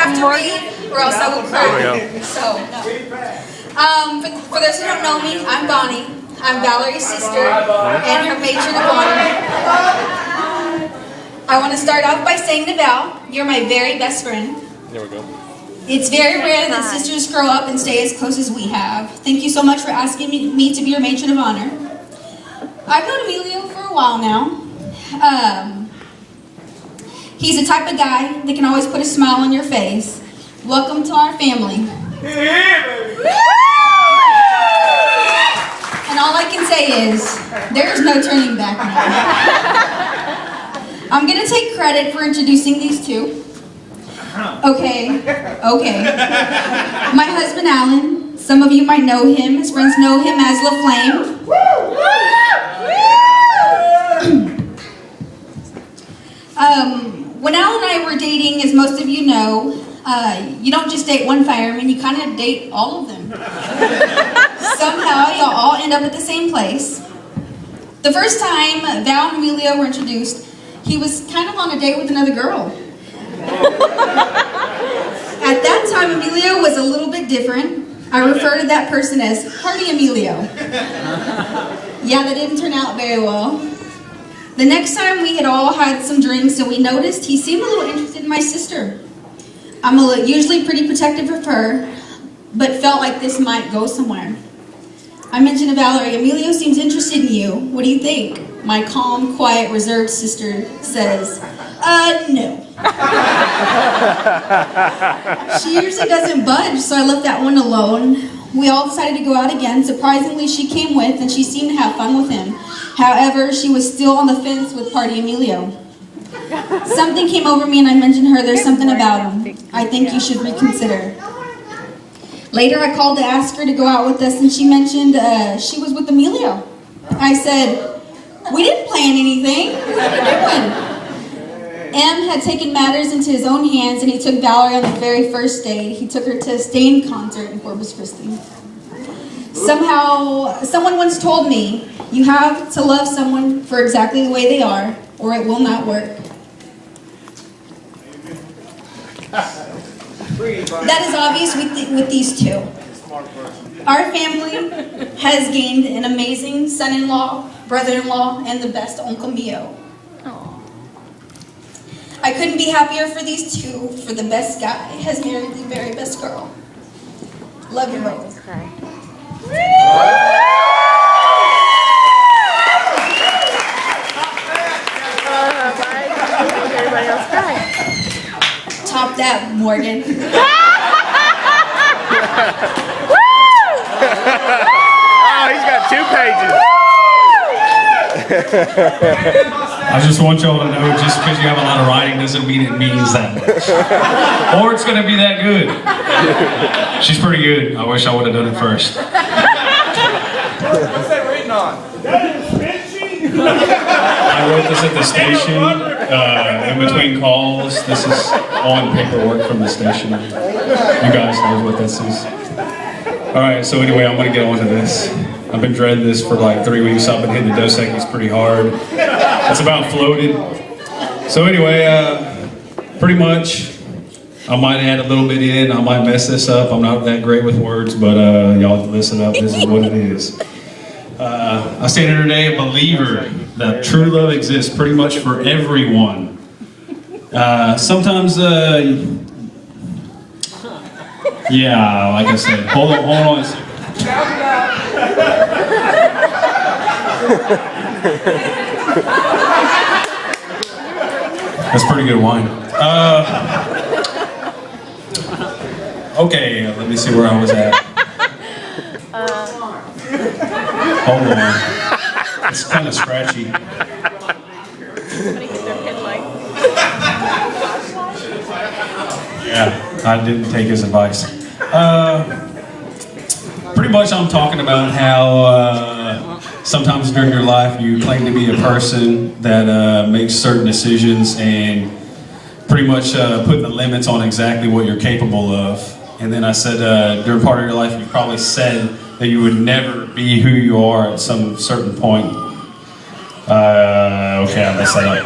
have to read, or else I will cry. So, no. For those who don't know me, I'm Bonnie. I'm Valerie's sister and her matron of honor. I want to start off by saying to Val, you're my very best friend. There we go. It's very rare that sisters grow up and stay as close as we have. Thank you so much for asking me to be your matron of honor. I've known Emilio for a while now. He's the type of guy that can always put a smile on your face. Welcome to our family. And all I can say is, there's no turning back now. I'm going to take credit for introducing these two. Okay. My husband, Alan. Some of you might know him. His friends know him as La Flame. When Alan and I were dating, as most of you know, you don't just date one fireman, you kind of date all of them. Somehow, y'all all end up at the same place. The first time Val and Emilio were introduced, he was kind of on a date with another girl. At that time, Emilio was a little bit different. I refer to that person as Party Emilio. Yeah, that didn't turn out very well. The next time we had all had some drinks and we noticed he seemed a little interested in my sister. I'm usually pretty protective of her, but felt like this might go somewhere. I mentioned to Valerie, Emilio seems interested in you. What do you think? My calm, quiet, reserved sister says, no. She usually doesn't budge, so I left that one alone. We all decided to go out again. Surprisingly, she came with, and she seemed to have fun with him. However, she was still on the fence with Party Emilio. Something came over me, and I mentioned to her, there's something about him. I think you should reconsider. Later, I called to ask her to go out with us, and she mentioned she was with Emilio. I said, we didn't plan anything. What are you doing? M had taken matters into his own hands, and he took Valerie on the very first date. He took her to a Stain concert in Corpus Christi. Someone once told me, you have to love someone for exactly the way they are, or it will not work. That is obvious with these two. Our family has gained an amazing son-in-law, brother-in-law, and the best Uncle Mio. I couldn't be happier for these two, for the best guy has married the very best girl. Love you both. Everybody else cry. Top that, Morgan. Oh, he's got 2 pages. I just want y'all to know, just because you have a lot of writing doesn't mean it means that much. Or it's going to be that good. She's pretty good. I wish I would have done it first. What's that written on? I wrote this at the station, in between calls. This is on paperwork from the station. You guys know what this is. Alright, so anyway, I'm going to get on to this. I've been dreading this for like 3 weeks. I've been hitting the Dos Equis pretty hard. It's about floated. So anyway, pretty much, I might add a little bit in. I might mess this up. I'm not that great with words, but y'all have to listen up. This is what it is. I stand here today a believer that true love exists pretty much for everyone. Sometimes, yeah, like I said, hold on a second. That's pretty good wine. Okay, let me see where I was at. Hold on. It's kind of scratchy. Yeah, I didn't take his advice. Pretty much I'm talking about how sometimes during your life you claim to be a person that makes certain decisions and pretty much putting the limits on exactly what you're capable of. And then I said during part of your life you probably said that you would never be who you are at some certain point. Okay, I messed that up.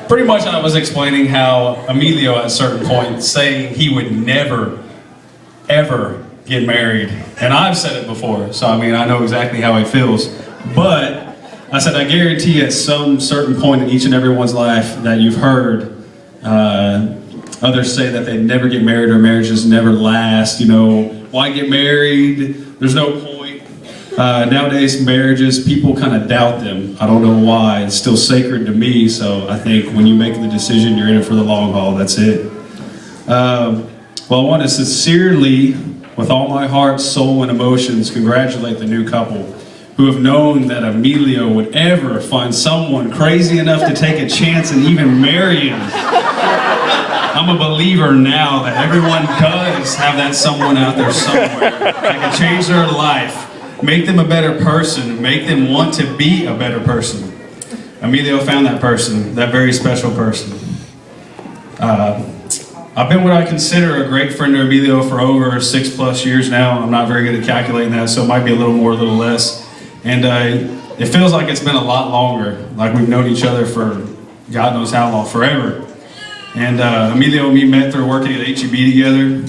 pretty much I was explaining how Emilio at a certain point saying he would never, ever get married. And I've said it before, so I mean, I know exactly how he feels. But I said, I guarantee at some certain point in each and everyone's life that you've heard others say that they never get married or marriages never last. You know, why get married? There's no point. Nowadays, marriages, people kind of doubt them. I don't know why. It's still sacred to me, so I think when you make the decision, you're in it for the long haul. That's it. Well, I want to sincerely, with all my heart, soul, and emotions, congratulate the new couple who have known that Emilio would ever find someone crazy enough to take a chance and even marry him. I'm a believer now that everyone does have that someone out there somewhere that can change their life, make them a better person, make them want to be a better person. Emilio found that person, that very special person. I've been what I consider a great friend to Emilio for over 6+ years now. I'm not very good at calculating that, so it might be a little more, a little less. And it feels like it's been a lot longer, like we've known each other for God knows how long, forever. And Emilio and me met through working at HEB together.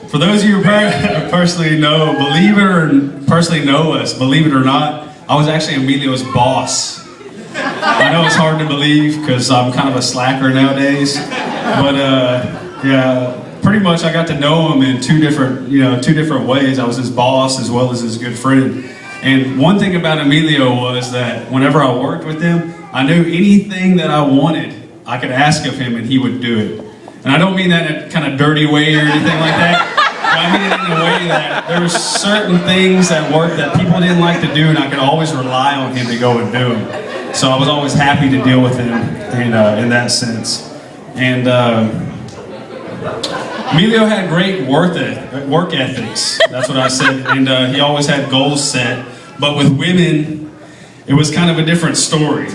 For those of you who personally know, personally know us, believe it or not, I was actually Emilio's boss. I know it's hard to believe because I'm kind of a slacker nowadays, but yeah, pretty much I got to know him in two different ways. I was his boss as well as his good friend. And one thing about Emilio was that whenever I worked with him, I knew anything that I wanted, I could ask of him and he would do it. And I don't mean that in a kind of dirty way or anything like that. But I mean it in a way that there were certain things at work that people didn't like to do and I could always rely on him to go and do them. So I was always happy to deal with him in that sense. And Emilio had great work ethics, that's what I said, and he always had goals set, but with women, it was kind of a different story.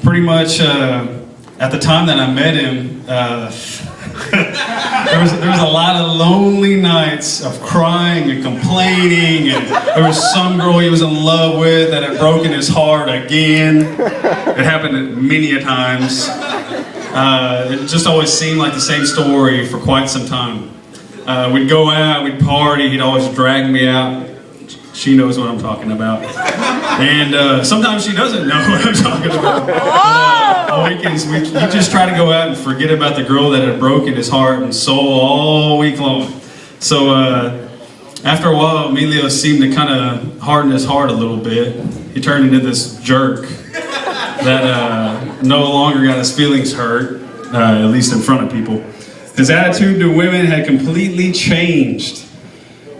Pretty much, at the time that I met him, there was a lot of lonely nights of crying and complaining, and there was some girl he was in love with that had broken his heart again. It happened many a times. It just always seemed like the same story for quite some time. We'd go out, we'd party, he'd always drag me out. She knows what I'm talking about. And sometimes she doesn't know what I'm talking about. On weekends, you just try to go out and forget about the girl that had broken his heart and soul all week long. So after a while, Emilio seemed to kind of harden his heart a little bit. He turned into this jerk that no longer got his feelings hurt, at least in front of people. His attitude to women had completely changed.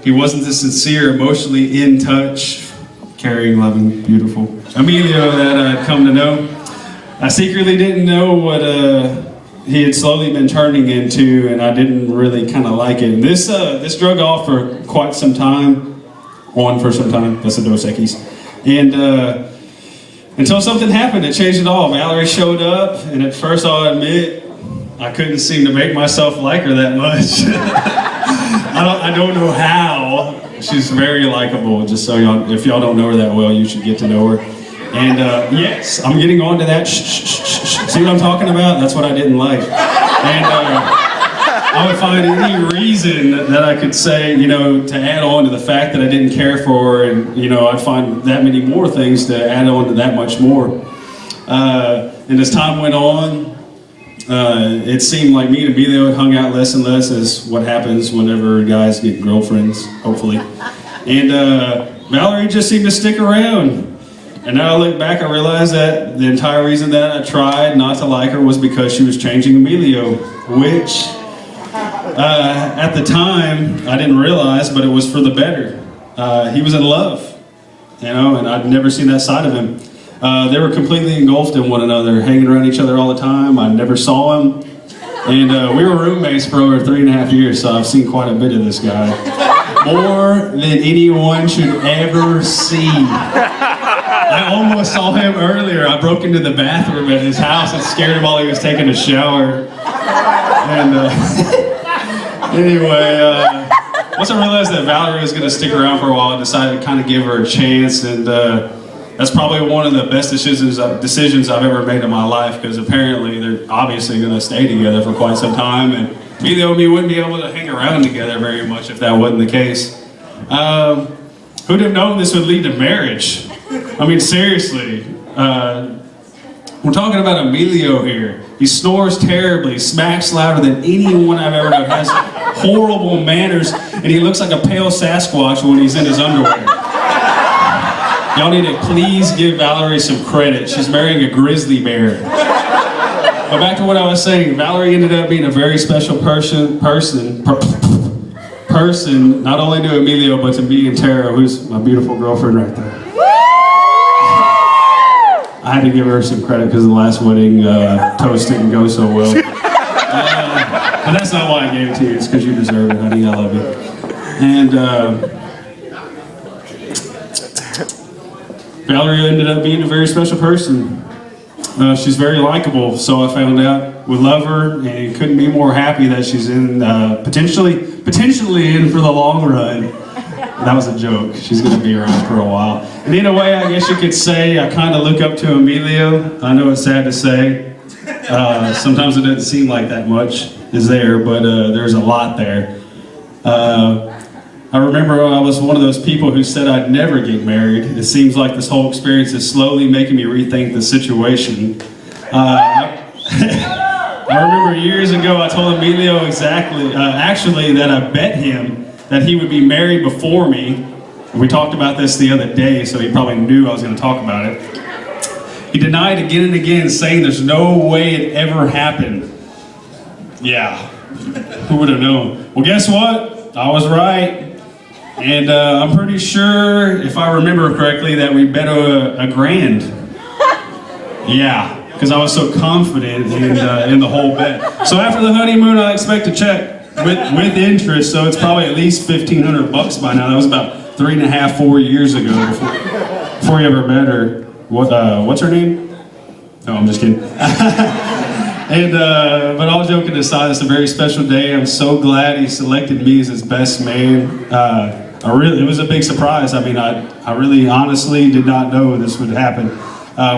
He wasn't the sincere, emotionally in touch, caring, loving, beautiful Emilio that I'd come to know. I secretly didn't know what he had slowly been turning into, and I didn't really kind of like it. And this drug off for quite some time, for some time, that's a Dos Equis. And until something happened that changed it all. Valerie showed up, and at first I'll admit, I couldn't seem to make myself like her that much. I don't know how. She's very likable, just so if y'all don't know her that well, you should get to know her. And yes, I'm getting on to that. See what I'm talking about? That's what I didn't like. And I would find any reason that I could say, to add on to the fact that I didn't care for her, and, I'd find that many more things to add on to that much more. And as time went on, it seemed like me and Emilio had hung out less and less, as what happens whenever guys get girlfriends, hopefully. And Valerie just seemed to stick around. And now I look back, I realize that the entire reason that I tried not to like her was because she was changing Emilio, which at the time I didn't realize, but it was for the better. He was in love, and I'd never seen that side of him. They were completely engulfed in one another, hanging around each other all the time. I never saw him. And we were roommates for over 3.5 years, so I've seen quite a bit of this guy. More than anyone should ever see. I almost saw him earlier. I broke into the bathroom at his house and scared him while he was taking a shower. And anyway, once I realized that Valerie was going to stick around for a while, I decided to kind of give her a chance. And That's probably one of the best decisions I've ever made in my life, because apparently they're obviously going to stay together for quite some time, and Emilio and me wouldn't be able to hang around together very much if that wasn't the case. Who'd have known this would lead to marriage? I mean, seriously. We're talking about Emilio here. He snores terribly, smacks louder than anyone I've ever known, has horrible manners, and he looks like a pale Sasquatch when he's in his underwear. Y'all need to please give Valerie some credit. She's marrying a grizzly bear. But back to what I was saying, Valerie ended up being a very special person, not only to Emilio, but to me and Tara, who's my beautiful girlfriend right there. I had to give her some credit because the last wedding toast didn't go so well. But that's not why I gave it to you. It's because you deserve it, honey. I love you. And Valerie ended up being a very special person. She's very likable, so I found out. We love her, and couldn't be more happy that she's in potentially in for the long run. That was a joke. She's going to be around for a while. And in a way, I guess you could say I kind of look up to Emilio. I know it's sad to say. Sometimes it doesn't seem like that much is there, but there's a lot there. I remember I was one of those people who said I'd never get married. It seems like this whole experience is slowly making me rethink the situation. I remember years ago I told Emilio actually that I bet him that he would be married before me. We talked about this the other day, so he probably knew I was going to talk about it. He denied again and again, saying there's no way it ever happened. Yeah, who would have known? Well, guess what? I was right. And I'm pretty sure, if I remember correctly, that we bet a grand. Yeah, because I was so confident in the whole bet. So after the honeymoon, I expect a check with interest, so it's probably at least $1,500 by now. That was about 3.5, 4 years ago before you ever met her. What's her name? No, I'm just kidding. But all joking aside, it's a very special day. I'm so glad he selected me as his best man. It was a big surprise. I mean, I really honestly did not know this would happen.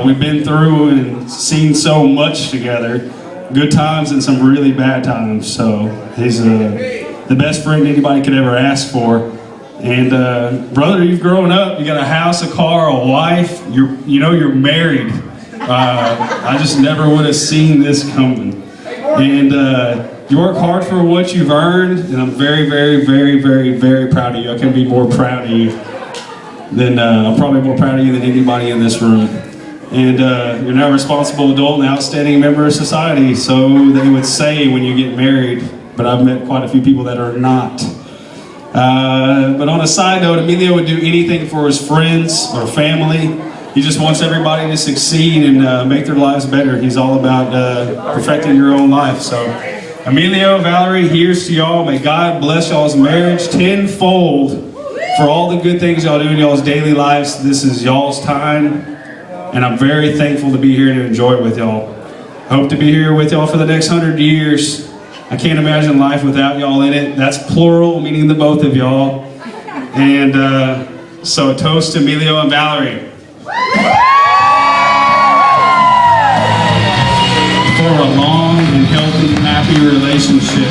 We've been through and seen so much together. Good times and some really bad times. So he's the best friend anybody could ever ask for. And brother, you've grown up. You got a house, a car, a wife. You're married. I just never would have seen this coming. And you work hard for what you've earned, and I'm very, very, very, very, very proud of you. I couldn't be more proud of you than I'm probably more proud of you than anybody in this room. And you're now a responsible adult and outstanding member of society, so they would say when you get married, but I've met quite a few people that are not. But on a side note, Emilio would do anything for his friends or family. He just wants everybody to succeed and make their lives better. He's all about perfecting your own life. So, Emilio, Valerie, here's to y'all. May God bless y'all's marriage tenfold for all the good things y'all do in y'all's daily lives. This is y'all's time, and I'm very thankful to be here to enjoy it with y'all. I hope to be here with y'all for the next 100 years. I can't imagine life without y'all in it. That's plural, meaning the both of y'all. And so a toast to Emilio and Valerie. For a long and healthy, happy relationship.